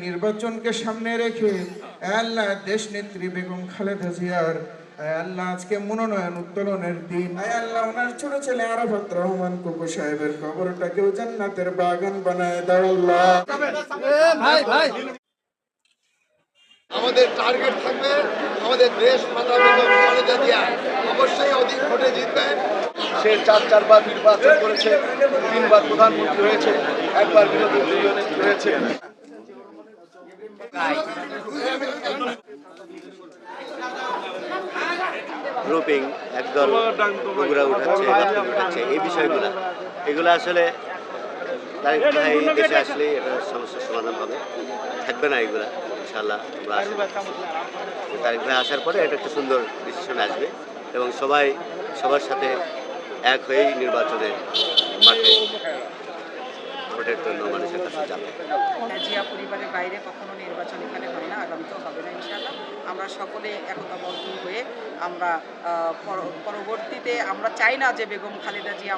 নির্বাচনকে সামনে রেখে আল্লাহ দেশ নেত্রী বেগম খালেদা জিয়ার আল্লাহ আজকে মনোনয়ন উত্তোলনের দিন। আল্লাহ ওনার ছোট ছেলে আরাফাত রহমান কুকু সাহেবের কবরটাকেও জান্নাতের বাগান বানায় দাও আল্লাহ। আমাদের টার্গেট থাকবে আমাদের দেশ মাতা বেগম খালেদা জিয়া অবশ্যই অধিক ভোটে জিতবেন। সে চারবার নির্বাচন করেছে, 3বার প্রধানমন্ত্রী হয়েছে, একবার বিরোধী দলীয় নেত্রী হয়েছে। গ্রুপিং একদল বগুড়া উঠাচ্ছে এই বিষয়গুলো এগুলো আসলে তারেক ভাই দেশে আসলে এটা সমস্যার সমাধান হবে, থাকবে না এগুলা। ইনশাআল্লাহ আমরা আশা করছি তারেক ভাই আসার পরে এটা একটা সুন্দর ডিসিশন আসবে এবং সবার সাথে এক হয়েই নির্বাচনে মাঠে ভোটের জন্য মানুষের কাছে যাবে। জিয়া পরিবারের বাইরে কখনো নির্বাচন এখানে হয় না, আগামীতেও হবে না ইনশাআল্লাহ। আমরা সকলে একতাবদ্ধ হয়ে আমরা পরবর্তীতে আমরা চাই না যে বেগম খালেদা জিয়া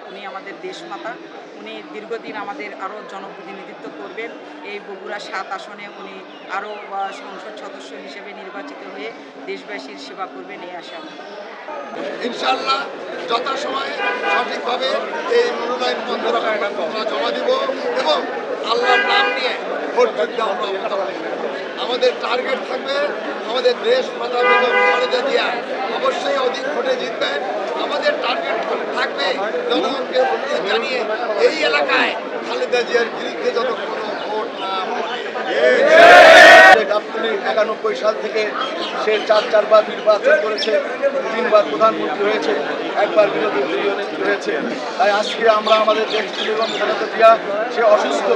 উনি আমাদের দেশমাতা, উনি দীর্ঘদিন আমাদের আরও জনপ্রতিনিধিত্ব করবেন। এই বগুড়া 7 আসনে উনি আরও সংসদ সদস্য হিসেবে নির্বাচিত হয়ে দেশবাসীর সেবা করবেন এই আশা। ইনশাআল্লাহ যথাসময়ে সঠিকভাবে এই মনোনয়ন পত্র আমরা জমা দিব এবং আল্লাহর নাম নিয়ে ভোট দিতে আমরা আমাদের টার্গেট থাকবে আমাদের দেশ মাতা বেগম খালেদা জিয়া অবশ্যই অধিক ভোটে জিতবেন। আমাদের টার্গেট থাকবে জনগণকে জানিয়ে এই এলাকায় খালেদা জিয়ার বিরুদ্ধে যত কোনো ভোট না পড়ে। 91 সাল থেকে সে চারবার নির্বাচন করেছে, 3বার প্রধানমন্ত্রী হয়েছে, একবার বিরোধী দলীয় নেত্রী হয়েছে। তাই আজকে আমরা আমাদের দেশ বেগম খালেদা জিয়া সে অসুস্থ,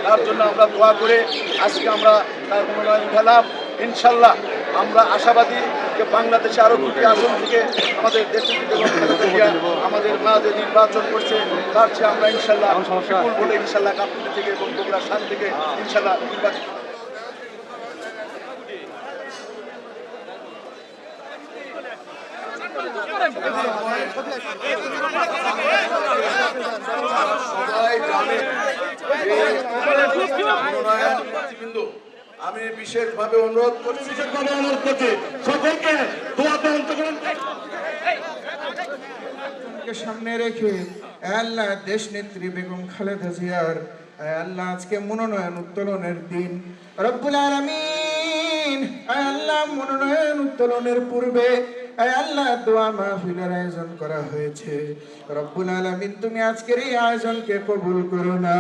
তার জন্য আমরা দোয়া করে আজকে আমরা তার মনোনয়ন উঠালাম। ইনশাল্লাহ আমরা আশাবাদী যে বাংলাদেশে আরও 2টি আসন থেকে আমাদের দেশের বেগম খালেদা জিয়া আমাদের মা যে নির্বাচন করছে তার চেয়ে আমরা ইনশাল্লাহ বিপুল ভোটে ইনশাল্লাহ কাপ্তান থেকে এবং বগুড়া 7 থেকে ইনশাল্লাহ নির্বাচন। আমি বিশেষভাবে অনুরোধ করছি সকলকে সামনে রেখে আল্লাহ দেশ নেত্রী বেগম খালেদা জিয়ার আল্লাহ আজকে মনোনয়ন উত্তোলনের দিন। রব্বুল আলামিন আল্লাহ মনোনয়ন উত্তোলনের পূর্বে আল্লাহ দোয়া মাহফিলের আয়োজন করা হয়েছে। রব্বুল আলামিন তুমি আজকের এই আয়োজনকে কবুল করো না।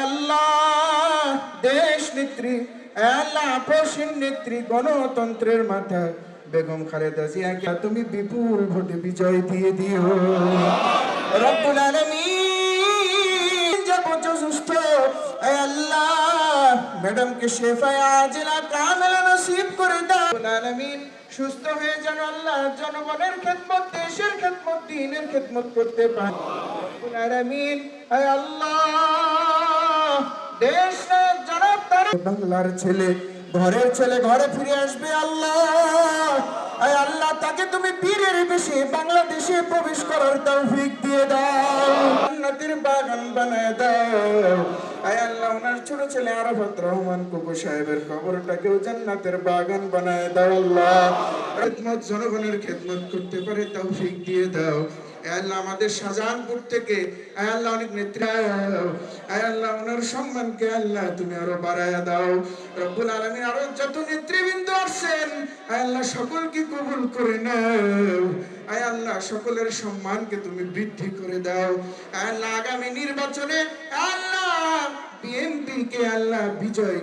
আল্লাহ দেশ নেত্রী আল্লাহ আপসীন নেত্রী গণতন্ত্রের মাতা বেগম খালেদা জিয়াকে তুমি বিপুল ভোটে বিজয় দিয়ে দিও। রব্বুল আলামিন যাবতীয় সুস্থ আল্লাহ ম্যাডামকে শেফায়ে আজিলা কামিলা নসিব করে দাও। রব্বুল আলামিন সুস্থ হয়ে যেন আল্লাহ জনগণের খেদমত, দেশের খেদমত, দ্বীনের খেদমত করতে পারে। রব্বুল আলামিন আল্লাহ দেশ জনাব তারেক বাংলার ছেলে, ঘরের ছেলে ঘরে ফিরে আসবে আল্লাহ। আল্লাহ তাকে তুমি বীরের বেশে বাংলাদেশে প্রবেশ করার তৌফিক দিয়ে দাও, জান্নাতের বাগান বানায় দাও। আল্লাহ ওনার ছোট ছেলে আরাফাত রহমান কুকু সাহেবের কবরটাকেও জান্নাতের বাগান বানায় দাও আল্লাহ। খেদমত জনগণের খেদমত করতে পারে তৌফিক দিয়ে দাও। আল্লাহ আমাদের শাহজাহানপুর থেকে আল্লাহ অনেক নেত্রী, আল্লাহ ওনার সম্মানকে আল্লাহ তুমি আরো বাড়ায়া দাও। রব্বুল আলামিন আরো যত নেতৃবৃন্দ আসছেন আল্লাহ সকলকে কবুল করে নাও। আল্লাহ সকলের সম্মানকে তুমি বৃদ্ধি করে দাও। আল্লাহ আগামী নির্বাচনে আল্লাহ বিএনপি কে আল্লাহ বিজয়